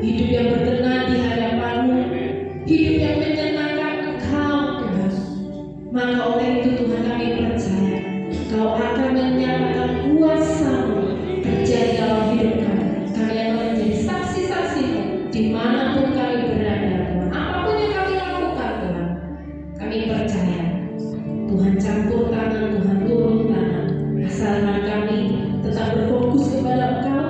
hidup yang berkenan di hadapan-Mu, hidup yang menyenangkan Engkau Tuhan. Maka oleh itu Tuhan kami percaya Kau akan menyatakan kuasa-Mu terjadi dalam hidup kami. Kami akan menjadi saksi-saksi-Mu dimanapun kami berada Tuhan. Apapun yang kami lakukan Tuhan, kami percaya Tuhan campur tangan, Tuhan turun tangan. Asalkan kami tetap berfokus kepada Engkau,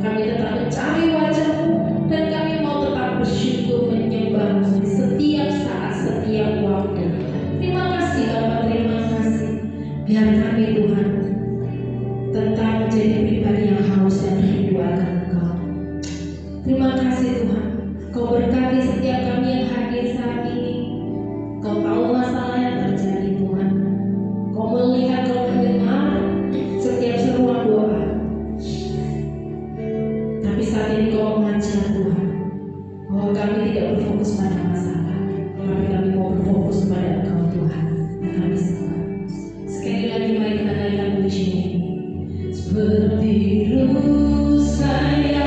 kami tetap mencari wajah-Mu, dan kami mau tetap bersyukur menyembah-Mu di setiap saat, setiap waktu. Terima kasih Bapa, terima kasih. Biar kami Tuhan tetap menjadi pribadi yang haus dan rindu akan Engkau. Terima kasih Tuhan, Kau berkati setiap kami yang hadir saat ini. Kau tahu masalah yang terjadi Tuhan. Kau melihat, Kau mendengar setiap seruan doa. Tapi saat ini Kau mengajar Tuhan bahwa kami tidak berfokus pada masalah, tapi kami mau berfokus pada Engkau Tuhan. Dan kami sembah. Sekali lagi mari kita nyanyikan puji ini. Seperti ruh saya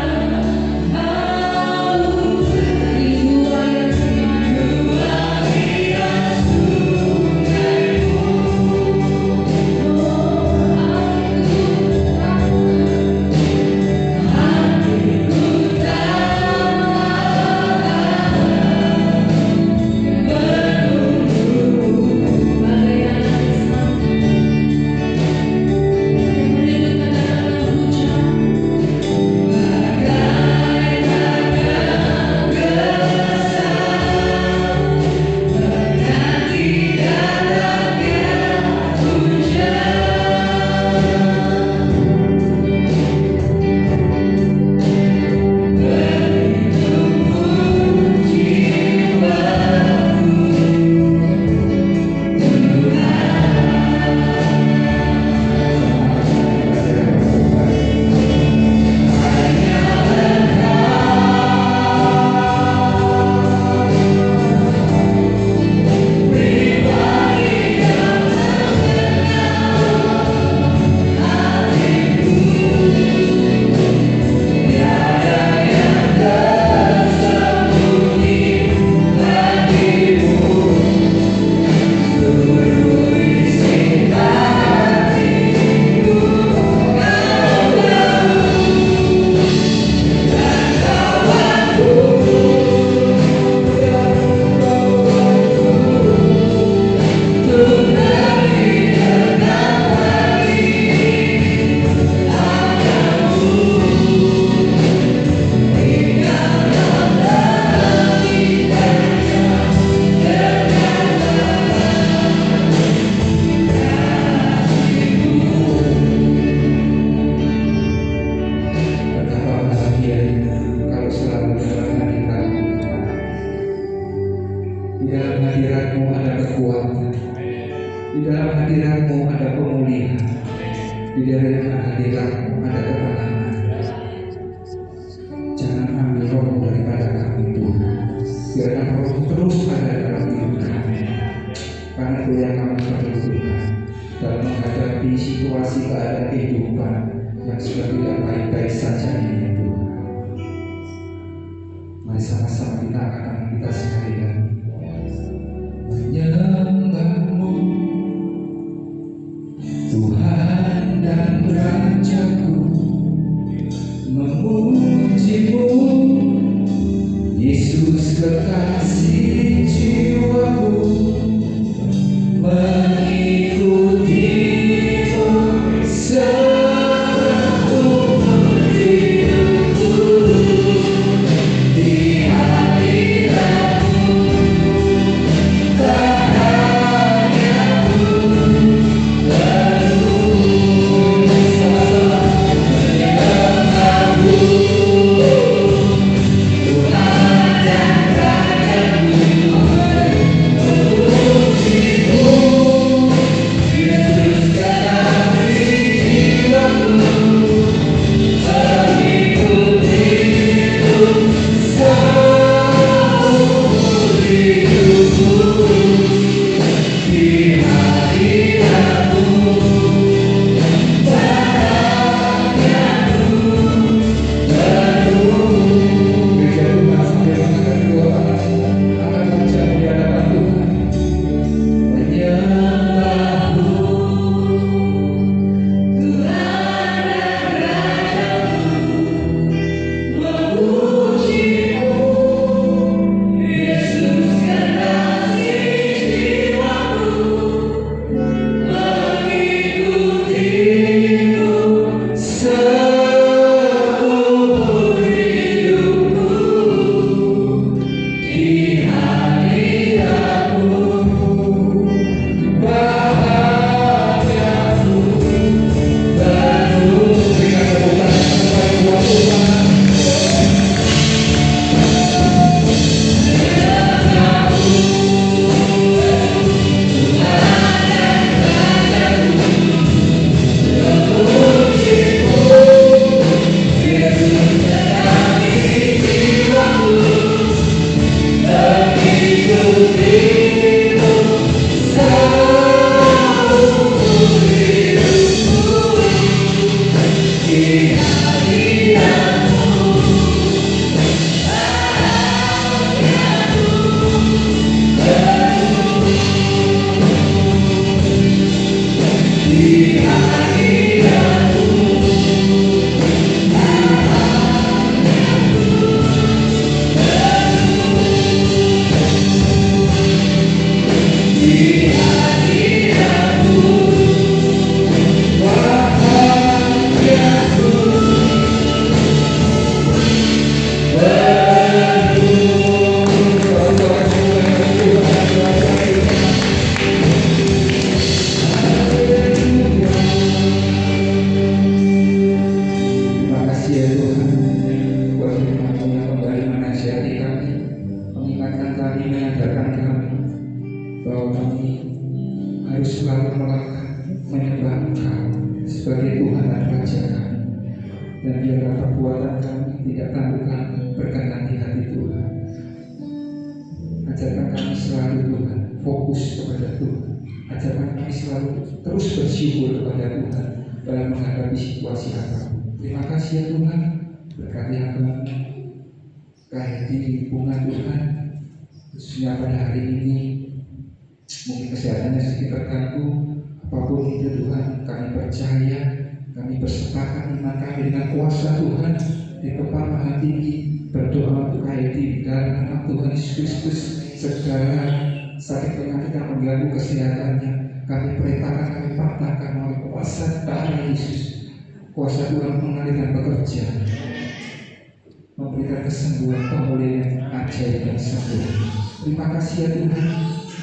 Tuhan dan Raja Dan biarlah perbuatan kami tidak tandukkan berkenan di hati Tuhan. Ajarkan kami selalu Tuhan fokus kepada Tuhan. Ajarkan kami selalu terus bersyukur kepada Tuhan dalam menghadapi situasi apapun. Terima kasih ya Tuhan, berkati kami kaya di lingkungan Tuhan, khususnya pada hari ini. Mungkin kesehatannya sedikit terganggu, apapun itu Tuhan, kami percaya, kami bersepakat iman kami dengan kuasa Tuhan di tempat maha tinggi, berdoa untuk kaya di dalam nama Tuhan Yesus Kristus. Segala sakit penyakit yang mengganggu kesehatannya, kami perintahkan, kami patahkan oleh kuasa darah Yesus. Kuasa Tuhan mengalir dan bekerja, memberikan kesembuhan, pemulihan yang ajaib dan sempurna. Terima kasih ya Tuhan,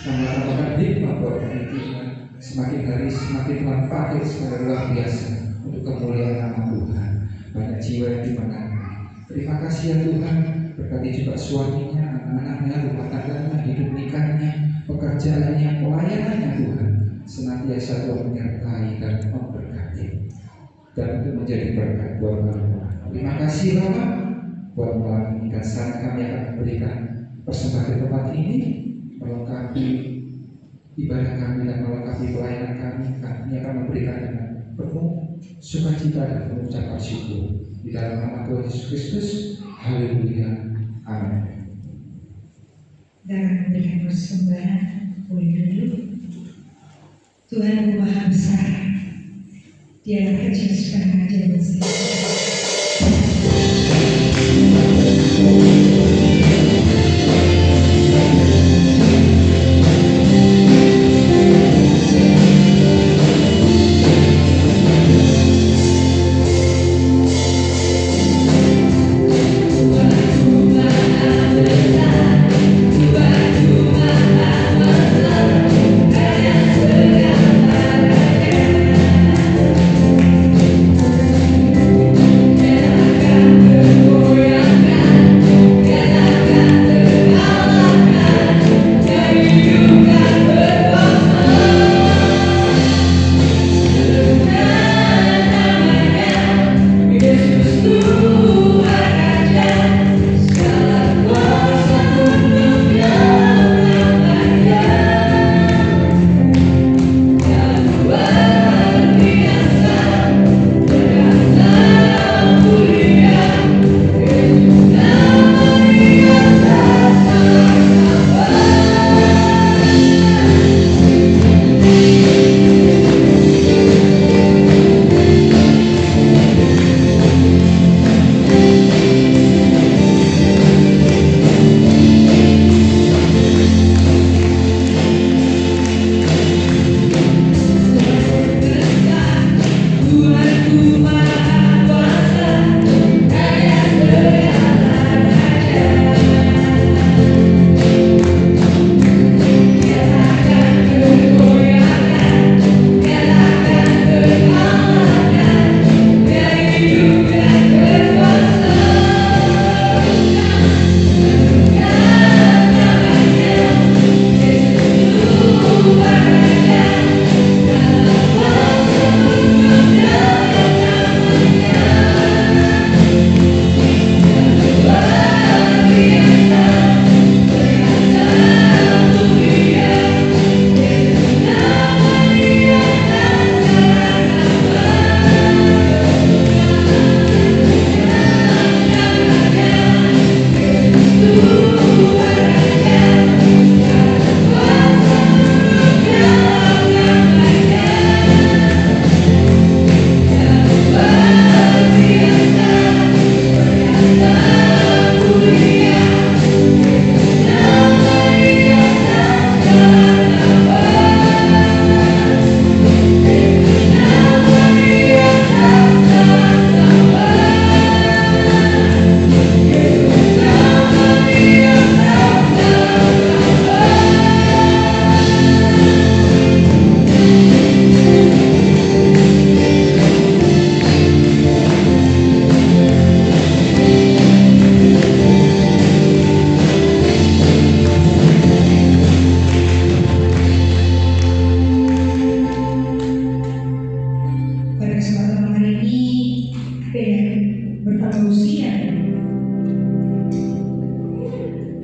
tambah-tambahkan hikmah buat kami Tuhan. Semakin hari semakin Tuhan pakai secara luar biasa untuk kemuliaan nama Tuhan. Banyak jiwa yang dimenangkan. Terima kasih ya Tuhan, berkati juga suaminya, anak-anaknya, rumah tangganya, hidup nikahnya, pekerjaannya, pelayanannya Tuhan. Senantiasa Tuhan menyertai dan memberkati, dan untuk menjadi berkat buat mereka. Terima kasih Bapak buat malam ini, dan saat kami akan memberikan persembahan di tempat ini, melengkapi ibadah kami dan melengkapi pelayanan kami. Kami akan memberikan dengan penuh sukacita dan mengucapkan syukur di dalam nama Tuhan Yesus Kristus. Haleluya, amin. Dan memberikan persembahan, boleh duduk. Tuhan Maha Besar, Dia kerja sekarang aja bersih. Tuhan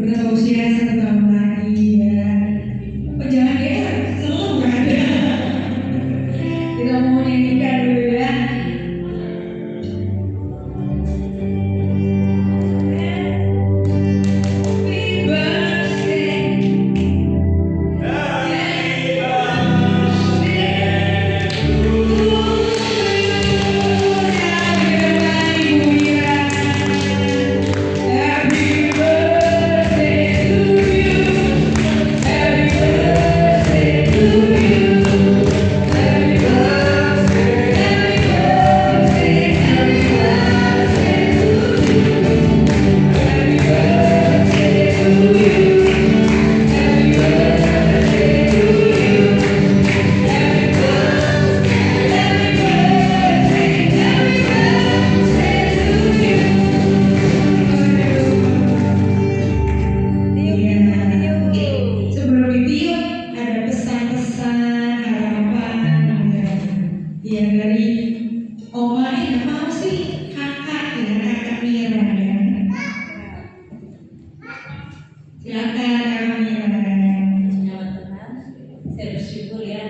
bertambah usia 1 tahun lagi ya. Jangan ya, selalu nggak ada. Kita mau nyanyikan dulu ya. Happy birthday. Sebelum ditiup ada pesan-pesan harapan ya dari Oma mau sih kakak ya, kakak Mira ya. Silakan kakak Mira. Teman-teman, saya bersyukur ya.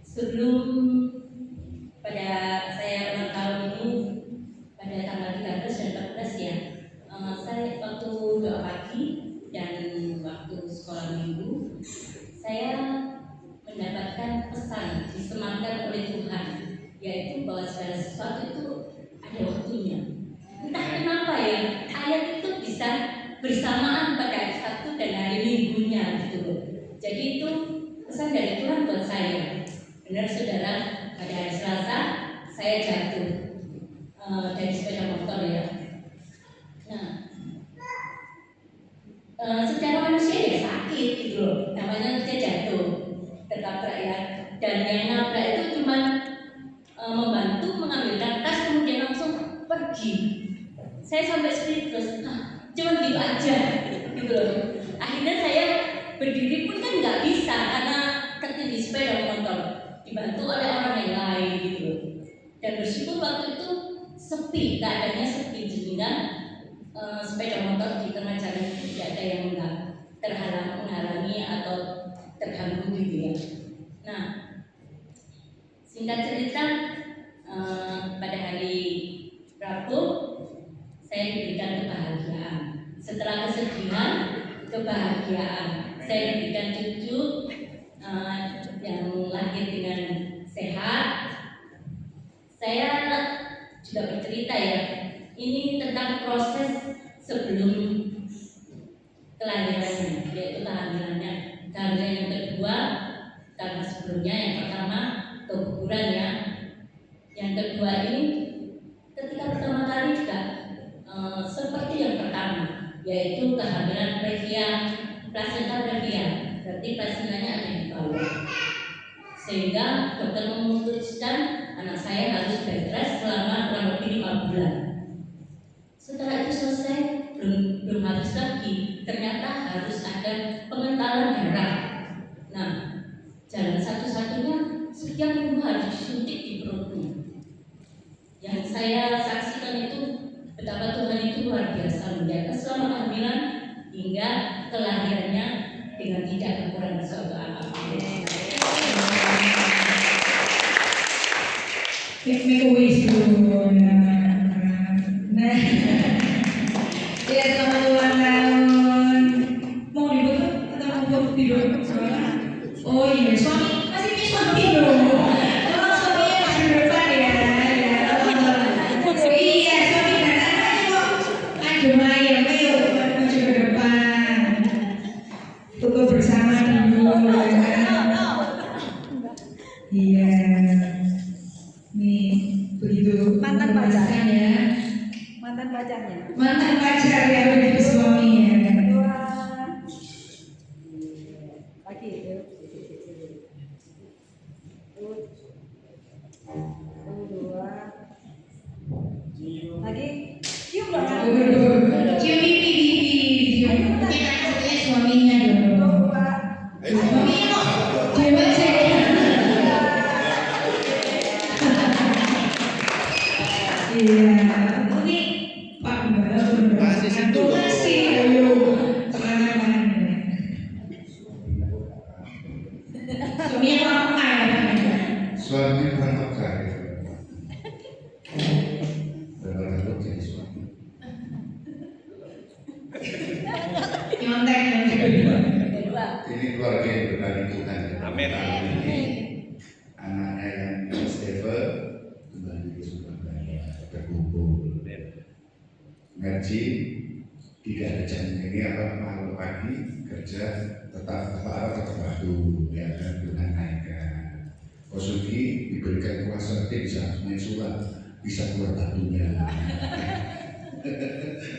Sebelum pada saya ulang tahun ini pada tanggal 13 dan 14 ya, saya waktu doa pagi dan waktu sekolah minggu saya mendapatkan pesan disematkan oleh Tuhan, yaitu bahwa segala sesuatu itu ada waktunya. Entah kenapa ya, ayat itu bisa bersamaan pada hari Sabtu dan hari Minggunya gitu loh. Jadi itu pesan dari Tuhan buat saya. Benar saudara, pada hari Selasa saya jatuh dari sepeda motor ya. Nah, secara manusia ya sakit gitu loh, namanya dia jatuh tertabrak ya. Dan yang nabrak itu cuma membantu mengambilkan tas kemudian langsung pergi. Saya sampai speechless, cuma gitu aja gitu loh. Akhirnya saya berdiri pun kan nggak bisa karena ketindih sepeda motor, dibantu oleh orang yang lain gitu loh. Dan bersyukur waktu itu sepi, keadaannya sepi sehingga sepeda motor di tengah jalan itu tidak ada yang menghalangi atau terganggu gitu ya. Nah, singkat cerita, pada hari Rabu saya diberikan kebahagiaan. Setelah kesedihan, kebahagiaan. Saya diberikan cucu yang lahir dengan sehat. Saya juga bercerita ya, ini tentang proses sebelum kelahirannya, yaitu kehamilannya. Kehamilan yang kedua, karena sebelumnya yang pertama keguguran ya. Yang kedua ini ketika pertama kali juga seperti yang pertama, yaitu kehamilan previa, plasenta previa, berarti plasentanya ada di bawah. Sehingga dokter memutuskan anak saya harus bed rest selama kurang lebih 5 bulan. Setelah itu selesai, belum habis lagi, ternyata harus ada pengentalan darah. Nah, jalan satu-satunya setiap minggu harus disuntik di perutnya. Yang saya saksikan itu betapa Tuhan itu luar biasa menjaga selama kehamilan hingga kelahirannya dengan tidak kekurangan suatu apapun. Make a wish dulu. Nah, ya selamat ulang tahun. Mau dibutuh atau mau tidur? Oh iya, suami masih punya suami dong. Kalau suaminya masih di depan ya. Iya, suami dan anaknya kok aduh ayam, ayo maju ke depan. Tutup bersama dulu. Iya. Nih, begitu Mantan pacar. ya. Mantan pacarnya. Mantan pacar ya begitu suaminya. Lagi. Dua. Lagi. Cium dong. Cium pipi, cium. Kita katanya suaminya dong. Suaminya kok cium aja. Iya, ini Pak Mbak. nyontek. Ini keluarga yang berkali Tuhan. Amin. Ini anaknya yang Steve kembali ke Surabaya berkumpul. Ngaji tidak ada jamnya ini apa malam pagi kerja tetap waktu ya kan Tuhan naikkan. Kosuki diberikan kuasa bisa main sulap bisa keluar batunya.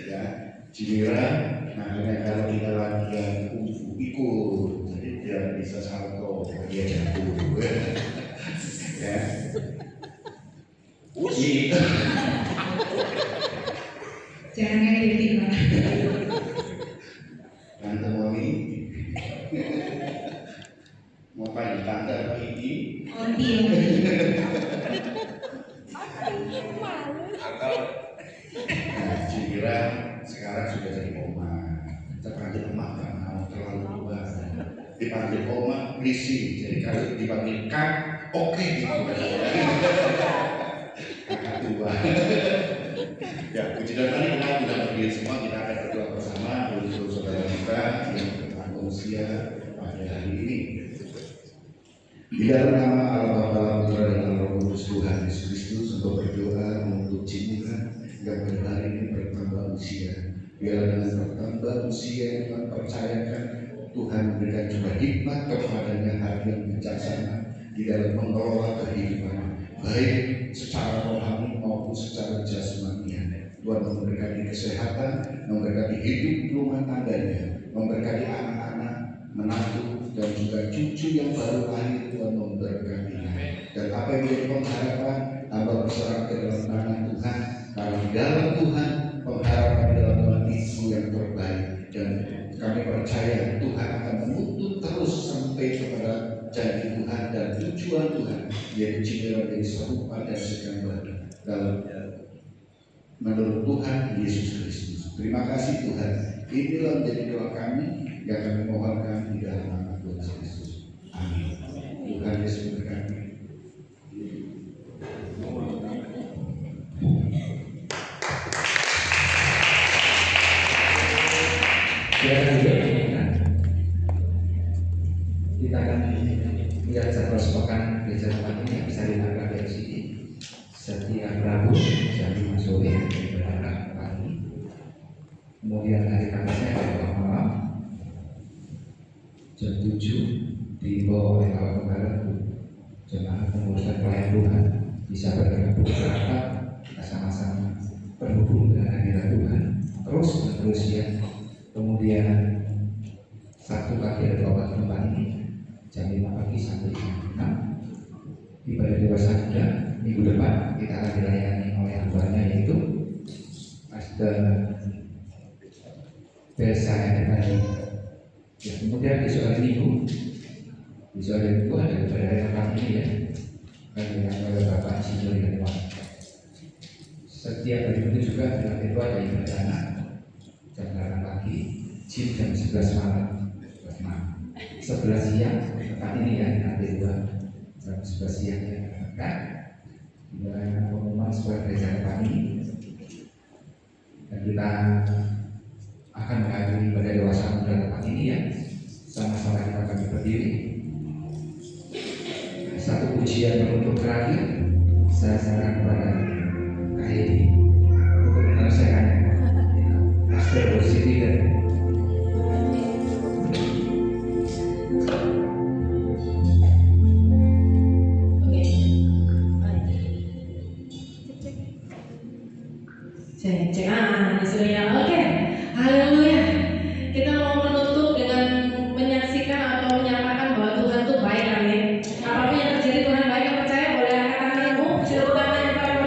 Ya, Cimira, makanya kalau kita latihan kungfu ikut, jadi dia bisa salto, dia jatuh, ya. Gitu. Jangan ngeditin Pak. Tante Moni, mau panggil tante apa ini? Onti. Nah, Cimira sekarang sudah jadi oma. Terpanggil emak gak mau terlalu tua. Dipanggil oma risih. Jadi kalau dipanggil kak, oke gitu. Kakak tua. Ya, puji dan mari kita sudah berdiri semua. Kita akan berdoa bersama untuk saudara kita yang bertanggung usia pada hari ini. Di dalam nama Allah Bapa, Putra dan Roh Kudus Tuhan Yesus Kristus untuk berdoa untuk Cimira yang pada hari ini bertambah usia. Biar dengan bertambah usia yang Tuhan percayakan, Tuhan memberikan juga hikmat kepadanya hati yang bijaksana di dalam mengelola kehidupan, baik secara rohani maupun secara jasmani. Tuhan memberkati kesehatan, memberkati hidup rumah tangganya, memberkati anak-anak, menantu dan juga cucu yang baru lahir. Tuhan memberkatinya. Dan apa yang menjadi pengharapan, hamba berserah ke dalam tangan Tuhan. Karena di dalam Tuhan, pengharapan di dalam Tuhan itu yang terbaik. Dan kami percaya Tuhan akan menuntut terus sampai kepada janji Tuhan dan tujuan Tuhan, yaitu Cimira menjadi serupa dan segambar dalam menurut Tuhan Yesus Kristus. Terima kasih Tuhan. Inilah menjadi doa kami yang kami mohonkan di dalam nama Tuhan Yesus. Amin. Tuhan Yesus memberkati. Kita akan lihat jadwal sepekan gereja tempat ini yang bisa dilakukan dari sini setiap Rabu jam 5 sore berangkat pagi. Kemudian hari Kamisnya jam malam jam 7 dibawa oleh Bapak Pembala jemaat pengurusan pelayan Tuhan bisa bergabung berapat, kita sama-sama berhubung dengan hadirat Tuhan terus menerus ya. Kemudian Sabtu pagi ada obat tempat ini jam 5 pagi sampai jam 6. Ibadah dewasa muda minggu depan kita akan dilayani oleh hambanya yaitu Pastor Besa Energi. Ya, kemudian besok hari Minggu ada ibadah tempat ini ya, dengan oleh Bapak Insinyur Irwan. Setiap hari Minggu juga dalam itu ada ibadah anak jam 8 pagi, gym jam 11 malam. 11 siang tempat ini ya nanti jam 11 siang ya kan dengan pengumuman sekolah gereja tempat ini, dan kita akan menghadiri ibadah dewasa muda tempat ini ya. Sama-sama kita akan berdiri. Satu pujian penutup terakhir saya serahkan kepada Kak Hedi untuk menyelesaikannya. Pastor Rosidi dan Jangan disuruhnya. Oke, haleluya. Kita mau menutup dengan menyaksikan atau menyatakan bahwa Tuhan itu baik, amin. Apapun yang terjadi Tuhan baik, yang percaya boleh angkat tanganmu, silakan tangan yang paling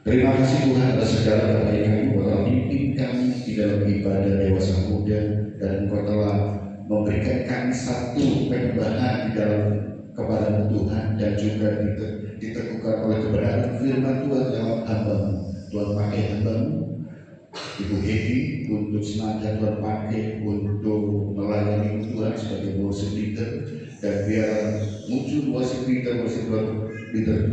Terima kasih Tuhan atas segala kebaikan-Mu, Engkau telah pimpin kami di dalam ibadah dewasa muda, dan Engkau telah memberikan kami satu penyembahan di dalam kepada Tuhan, dan juga diteguhkan oleh kebenaran firman Tuhan dalam hamba-Mu. Tuhan pakai hamba-Mu Ibu Hedi untuk sengaja Tuhan pakai untuk melayani Tuhan sebagai worship leader, dan biar muncul worship leader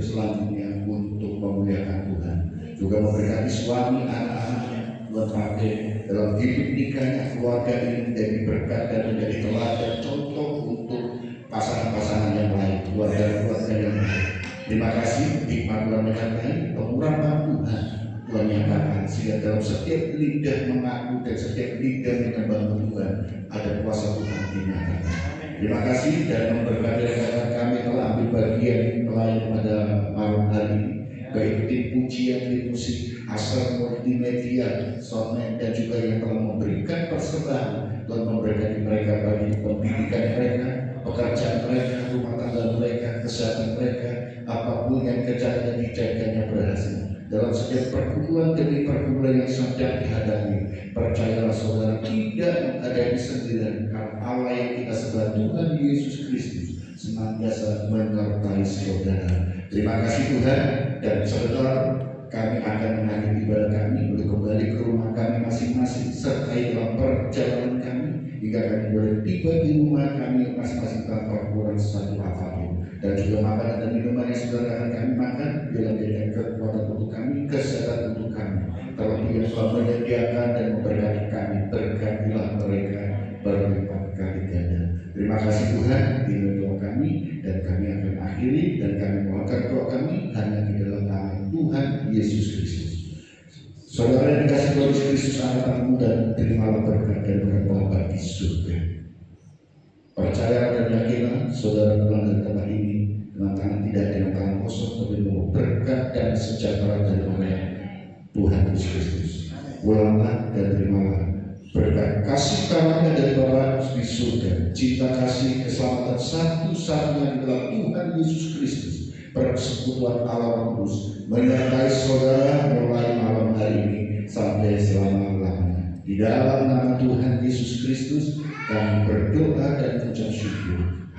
selanjutnya untuk memuliakan Tuhan. Juga memberkati suami, anak-anaknya, Tuhan pakai dalam hidup nikahnya, keluarga ini menjadi berkat dan menjadi teladan contoh untuk pasangan-pasangan yang lain, keluarga-keluarga yang lain. Terima kasih, hikmat Tuhan menyertai, pengurapan Tuhan Tuhan nyatakan, sehingga dalam setiap lidah mengaku dan setiap lidah menyembah Tuhan ada kuasa Tuhan dinyatakan. Terima kasih, dan memberkati rekan kami telah ambil bagian pelayan pada malam hari ini, baik tim pujian, tim musik, asal multimedia, soundman, dan juga yang telah memberikan persembahan. Tuhan memberkati mereka bagi pendidikan mereka, pekerjaan mereka, rumah tangga mereka, kesehatan mereka, apapun yang kerjanya dijaganya berhasil. Dalam setiap pergumulan demi pergumulan yang sedang dihadapi, percayalah saudara, tidak menghadapi sendirian, karena Allah yang kita sembah, Tuhan Yesus Kristus, senantiasa menyertai saudara. Terima kasih Tuhan, dan saudara, kami akan mengakhiri ibadah kami untuk kembali ke rumah kami masing-masing, sertai dalam perjalanan kami hingga kami boleh tiba di rumah kami masing-masing tanpa kurang satu apapun. Dan juga makanan dan minuman yang saudara akan kami makan, biarlah menjadikan kekuatan untuk kami, kesehatan untuk kami. Terlebih yang telah menyediakan dan memberkati kami, berkatilah mereka berlipat kali ganda. Terima kasih Tuhan, ini doa kami, dan kami akan akhiri, dan kami mohonkan doa kami hanya di dalam nama Tuhan Yesus Kristus. Saudara yang dikasih Tuhan Yesus Kristus, anak-anakmu, dan terimalah berkat dan berkat di surga. Percaya dan yakinlah saudara pulang dari tempat ini dengan tangan, tidak dengan tangan kosong, tapi membawa berkat dan sejahtera dari oleh Tuhan Yesus Kristus. Pulanglah dan terimalah berkat kasih karunia dari Bapa di surga, cinta kasih keselamatan satu-satunya di dalam Tuhan Yesus Kristus, persekutuan Allah Roh Kudus menyertai saudara mulai malam hari ini sampai selama-lamanya. Di dalam nama Tuhan Yesus Kristus kami berdoa dan mengucap syukur.